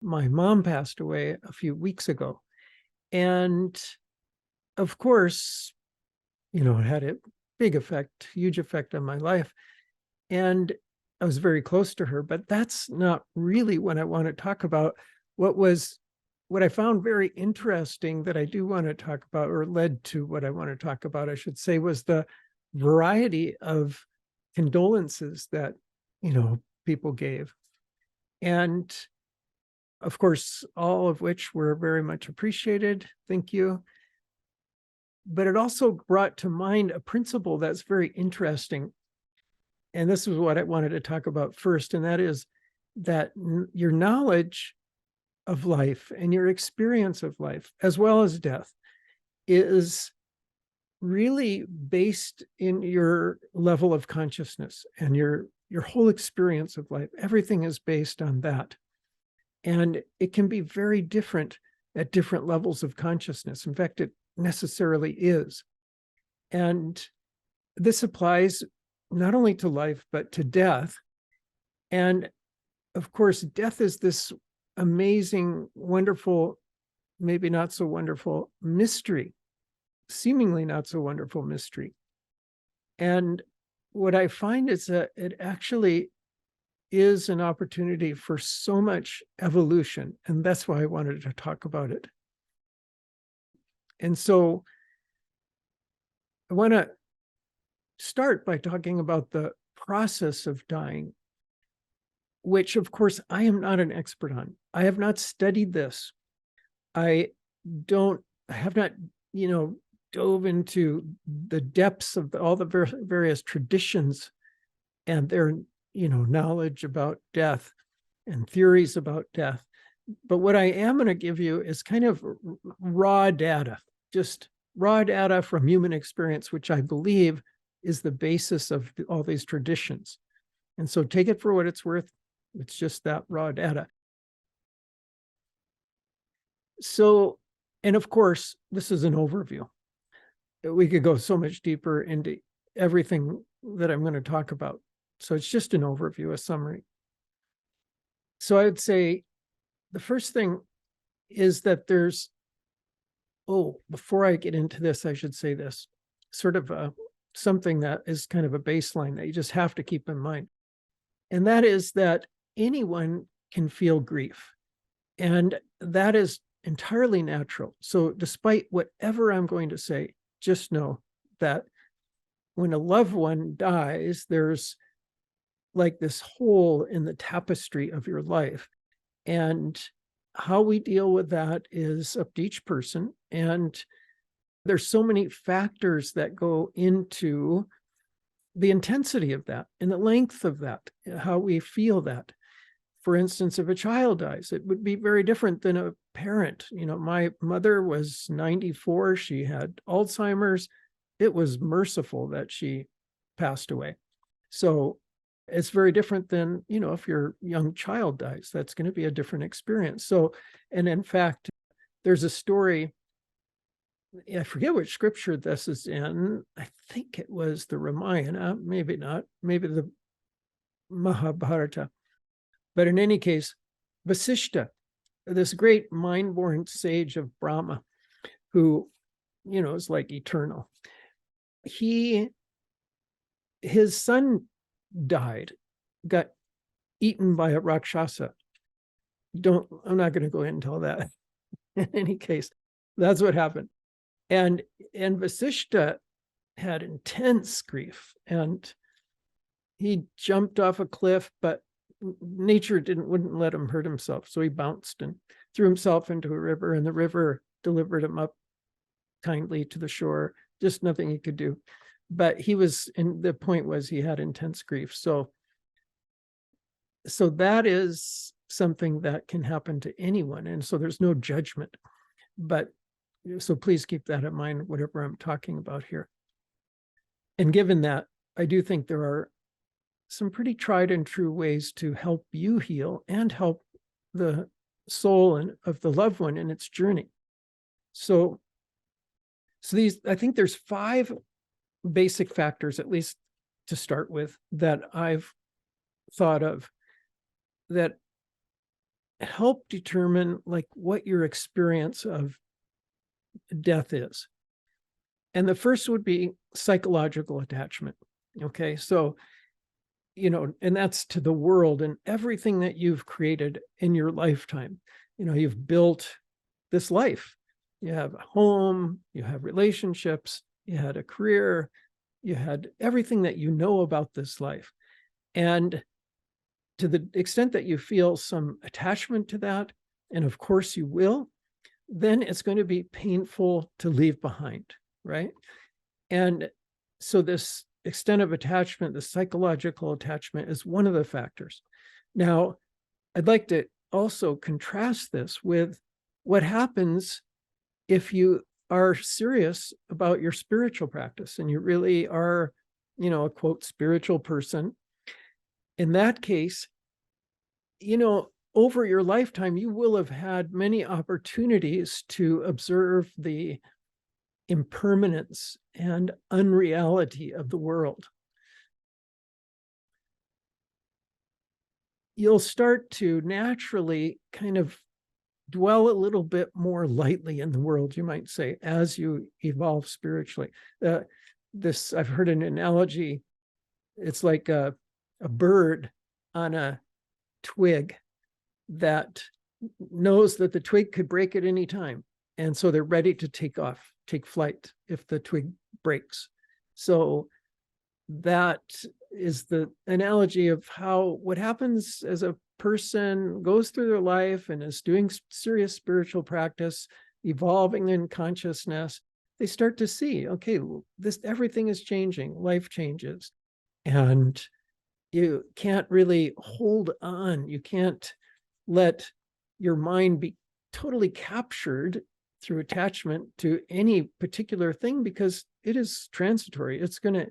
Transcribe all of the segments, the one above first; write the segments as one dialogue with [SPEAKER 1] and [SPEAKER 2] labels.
[SPEAKER 1] my mom passed away a few weeks ago. And of course, it had a big effect, huge effect on my life. And I was very close to her, but that's not really what I want to talk about. What I found very interesting that I do want to talk about, or led to what I want to talk about, I should say, was the variety of condolences that, people gave. And of course, all of which were very much appreciated. Thank you. But it also brought to mind a principle that's very interesting. And this is what I wanted to talk about first, and that is that your knowledge of life and your experience of life, as well as death, is really based in your level of consciousness and your whole experience of life. Everything is based on that. And it can be very different at different levels of consciousness. In fact, it necessarily is. And this applies not only to life, but to death. And of course, death is this amazing, wonderful, maybe not so wonderful mystery, seemingly not so wonderful mystery. And what I find is that it actually is an opportunity for so much evolution. And that's why I wanted to talk about it. And so I want to start by talking about the process of dying, which of course I am not an expert on. I have not studied this. I have not, dove into the depths of all the various traditions and their, knowledge about death and theories about death. But what I am going to give you is kind of raw data, just raw data from human experience, which I believe is the basis of all these traditions. And so take it for what it's worth. It's just that raw data. So, and of course, this is an overview. We could go so much deeper into everything that I'm going to talk about. So it's just an overview, a summary. So I would say the first thing is that before I get into this, I should say this, sort of something that is kind of a baseline that you just have to keep in mind. And that is that anyone can feel grief. And that is entirely natural. So despite whatever I'm going to say, just know that when a loved one dies, there's like this hole in the tapestry of your life. And how we deal with that is up to each person. And there's so many factors that go into the intensity of that and the length of that, how we feel that. For instance, if a child dies, it would be very different than a parent. My mother was 94. She had Alzheimer's. It was merciful that she passed away. So it's very different than, if your young child dies, that's going to be a different experience. So, and in fact, there's a story, I forget which scripture this is in. I think it was the Ramayana, maybe not, maybe the Mahabharata. But in any case, Vasishta, this great mind-born sage of Brahma, who, is like eternal. His son died, got eaten by a Rakshasa. I'm not going to go into all that. In any case, that's what happened. And Vasishta had intense grief, and he jumped off a cliff, but nature wouldn't let him hurt himself. So he bounced and threw himself into a river, and the river delivered him up kindly to the shore. Just nothing he could do. But the point was he had intense grief. So that is something that can happen to anyone. And so there's no judgment. But so please keep that in mind, whatever I'm talking about here. And given that, I do think there are some pretty tried and true ways to help you heal and help the soul of the loved one in its journey. So I think there's 5 basic factors, at least to start with, that I've thought of that help determine like what your experience of death is. And the first would be psychological attachment. Okay, so, and that's to the world and everything that you've created in your lifetime. You've built this life. You have a home, you have relationships, you had a career, you had everything that you know about this life. And to the extent that you feel some attachment to that, and of course you will, then it's going to be painful to leave behind, right? And so this extent of attachment, the psychological attachment, is one of the factors. Now, I'd like to also contrast this with what happens if you are serious about your spiritual practice and you really are, a quote, spiritual person. In that case, over your lifetime, you will have had many opportunities to observe the impermanence and unreality of the world. You'll start to naturally kind of dwell a little bit more lightly in the world, you might say, as you evolve spiritually. I've heard an analogy. It's like a bird on a twig that knows that the twig could break at any time. And so they're ready to take flight if the twig breaks. So that is the analogy of what happens as a person goes through their life and is doing serious spiritual practice, evolving in consciousness. They start to see, okay, everything is changing, life changes, and you can't really hold on. You can't let your mind be totally captured through attachment to any particular thing because it is transitory. It's going to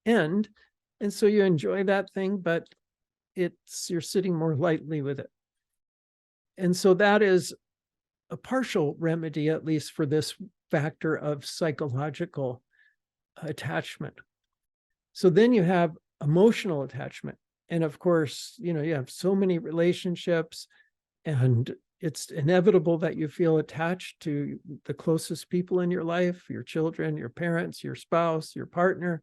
[SPEAKER 1] end. And so you enjoy that thing, but you're sitting more lightly with it. And so that is a partial remedy, at least for this factor of psychological attachment. So then you have emotional attachment. And of course, you have so many relationships, and it's inevitable that you feel attached to the closest people in your life, your children, your parents, your spouse, your partner.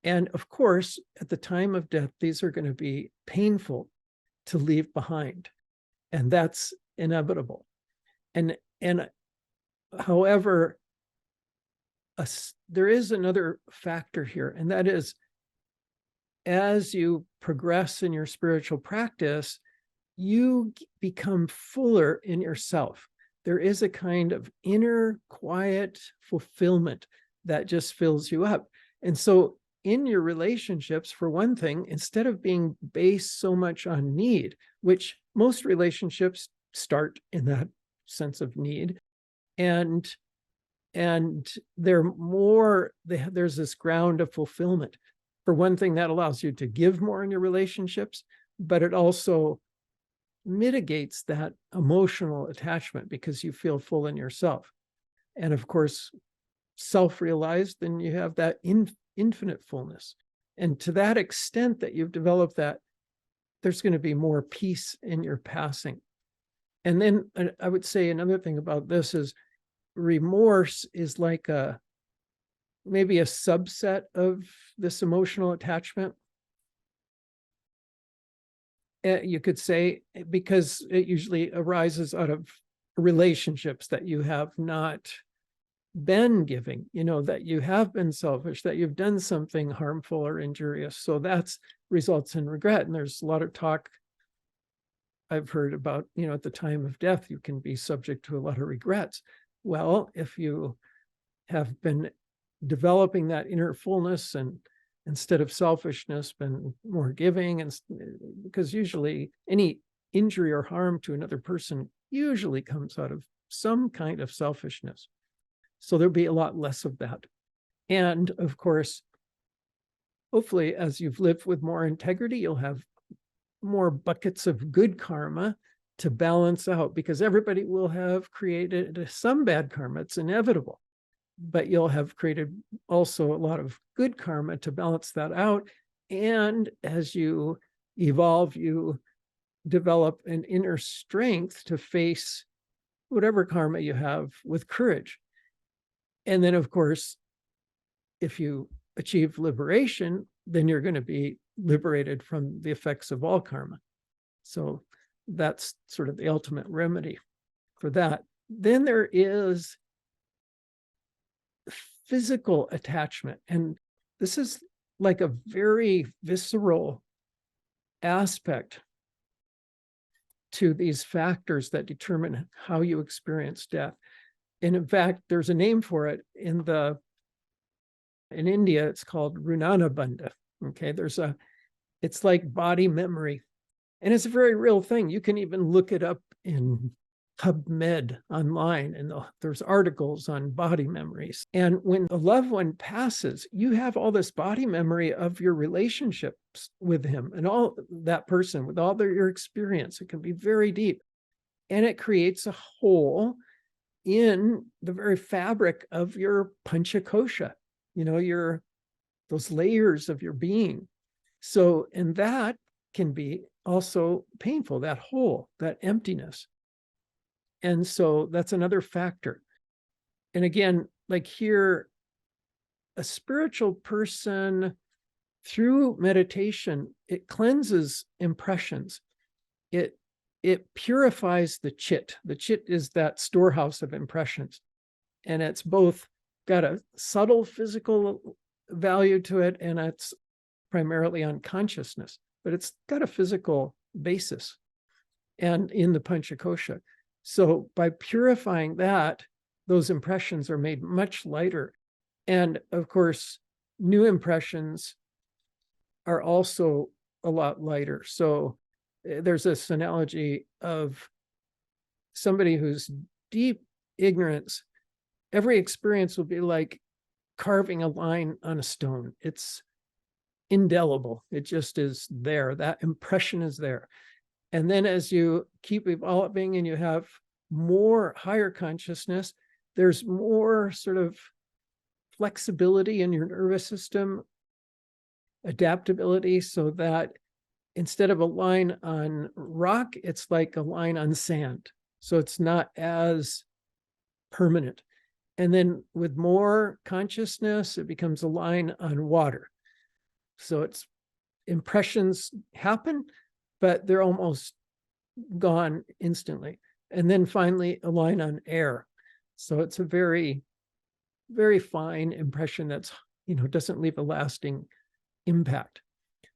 [SPEAKER 1] And of course, at the time of death, these are going to be painful to leave behind. And that's inevitable. And however, there is another factor here, and that is, as you progress in your spiritual practice, you become fuller in yourself. There is a kind of inner quiet fulfillment that just fills you up. And so in your relationships, for one thing, instead of being based so much on need, which most relationships start in that sense of need, and there's this ground of fulfillment. For one thing, that allows you to give more in your relationships, but it also mitigates that emotional attachment because you feel full in yourself. And of course, self-realized, then you have that infinite fullness. And to that extent that you've developed that, there's going to be more peace in your passing. And then I would say another thing about this is remorse is like maybe a subset of this emotional attachment. You could say, because it usually arises out of relationships that you have not been giving, that you have been selfish, that you've done something harmful or injurious. So that results in regret. And there's a lot of talk I've heard about, at the time of death, you can be subject to a lot of regrets. Well, if you have been developing that inner fullness and instead of selfishness, been more giving, and because usually any injury or harm to another person usually comes out of some kind of selfishness. So there'll be a lot less of that. And of course, hopefully, as you've lived with more integrity, you'll have more buckets of good karma to balance out, because everybody will have created some bad karma. It's inevitable. But you'll have created also a lot of good karma to balance that out. And as you evolve, you develop an inner strength to face whatever karma you have with courage. And then, of course, if you achieve liberation, then you're going to be liberated from the effects of all karma. So that's sort of the ultimate remedy for that. Then there is physical attachment. And this is like a very visceral aspect to these factors that determine how you experience death. And in fact, there's a name for it in India. It's called Runanabandha. Okay, it's like body memory, and it's a very real thing. You can even look it up in PubMed online, and there's articles on body memories. And when a loved one passes, you have all this body memory of your relationships with him and all that person, with all your experience. It can be very deep, and it creates a hole in the very fabric of your panchakosha, those layers of your being. So, and that can be also painful, that hole, that emptiness. And so that's another factor. And again, like here, a spiritual person, through meditation, it cleanses impressions. It purifies the chit. The chit is that storehouse of impressions. And it's both got a subtle physical value to it, and it's primarily on consciousness, but it's got a physical basis and in the panchakosha. So by purifying that, those impressions are made much lighter. And of course, new impressions are also a lot lighter. So there's this analogy of somebody who's deep ignorance. Every experience will be like carving a line on a stone. It's indelible. It just is there. That impression is there. And then as you keep evolving and you have more higher consciousness, there's more sort of flexibility in your nervous system, adaptability, so that instead of a line on rock, it's like a line on sand. So it's not as permanent. And then with more consciousness, it becomes a line on water. So it's impressions happen, but they're almost gone instantly. And then finally, a line on air. So it's a very, very fine impression that's, doesn't leave a lasting impact.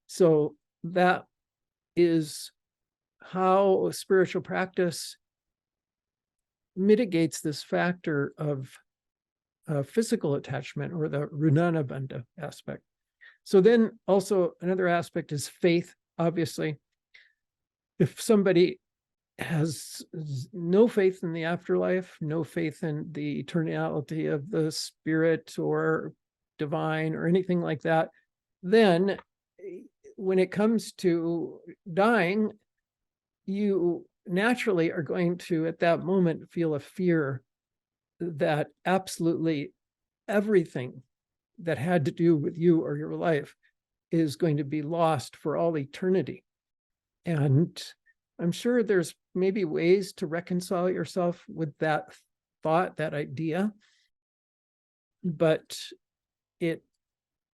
[SPEAKER 1] So that is how spiritual practice mitigates this factor of physical attachment, or the Runanabandha aspect. So then also another aspect is faith, obviously. If somebody has no faith in the afterlife, no faith in the eternality of the spirit or divine or anything like that, then when it comes to dying, you naturally are going to, at that moment, feel a fear that absolutely everything that had to do with you or your life is going to be lost for all eternity. And I'm sure there's maybe ways to reconcile yourself with that thought, that idea, but it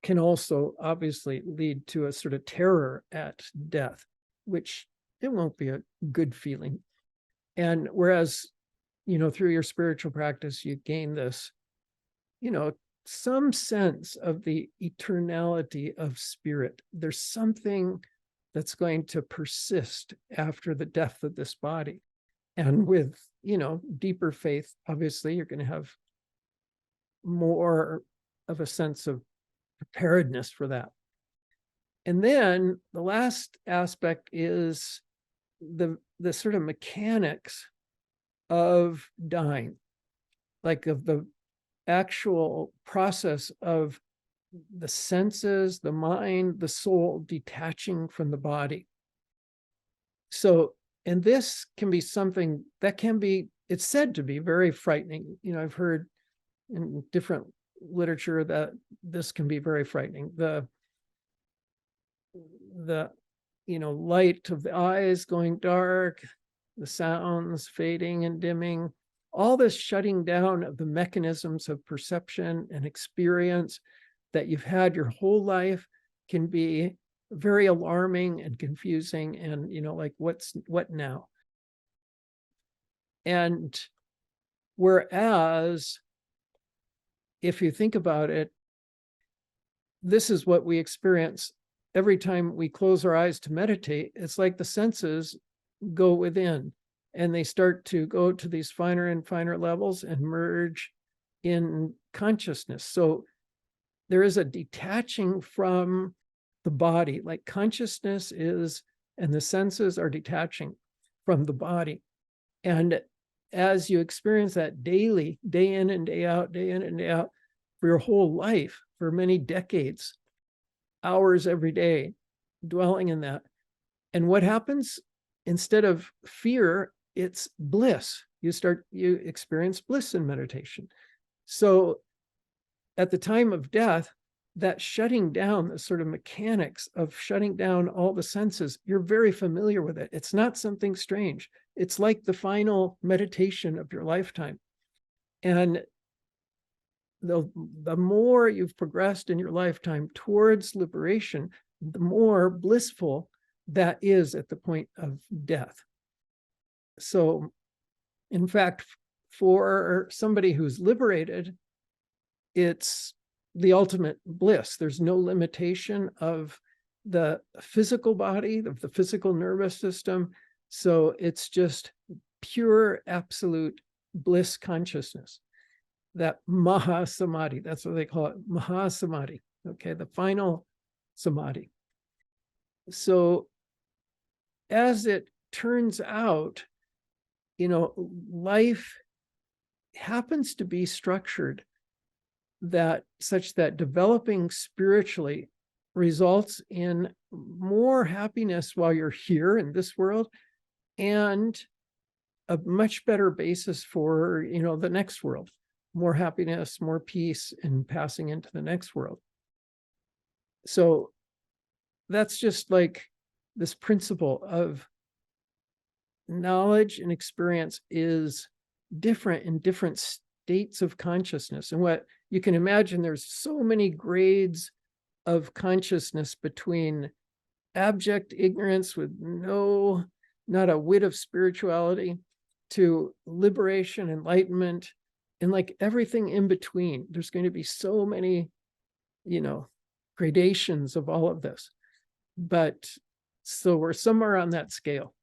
[SPEAKER 1] can also obviously lead to a sort of terror at death, which it won't be a good feeling. And whereas, through your spiritual practice, you gain this, some sense of the eternality of spirit. There's something that's going to persist after the death of this body. And with, deeper faith, obviously, you're going to have more of a sense of preparedness for that. And then the last aspect is the sort of mechanics of dying, like of the actual process of the senses, the mind, the soul detaching from the body. So, and this can be something that it's said to be very frightening. I've heard in different literature that this can be very frightening. The light of the eyes going dark, the sounds fading and dimming, all this shutting down of the mechanisms of perception and experience that you've had your whole life can be very alarming and confusing, and like, what now? And whereas if you think about it, this is what we experience every time we close our eyes to meditate. It's like the senses go within and they start to go to these finer and finer levels and merge in consciousness. So there is a detaching from the body, like consciousness is, and the senses are detaching from the body. And as you experience that daily, day in and day out, day in and day out, for your whole life, for many decades, hours every day, dwelling in that. And what happens? Instead of fear, it's bliss. You experience bliss in meditation. So at the time of death, that shutting down, the sort of mechanics of shutting down all the senses, you're very familiar with it. It's not something strange. It's like the final meditation of your lifetime. And the more you've progressed in your lifetime towards liberation, the more blissful that is at the point of death. So, in fact, for somebody who's liberated, it's the ultimate bliss. There's no limitation of the physical body, of the physical nervous system. So it's just pure, absolute bliss consciousness. That Maha Samadhi, that's what they call it, Maha Samadhi, okay, the final Samadhi. So as it turns out, life happens to be structured such that developing spiritually results in more happiness while you're here in this world, and a much better basis for, the next world. More happiness, more peace in passing into the next world. So that's just like this principle of knowledge and experience is different in different states of consciousness. And what you can imagine, there's so many grades of consciousness, between abject ignorance with not a whit of spirituality, to liberation, enlightenment, and like everything in between. There's going to be so many, gradations of all of this. But so we're somewhere on that scale.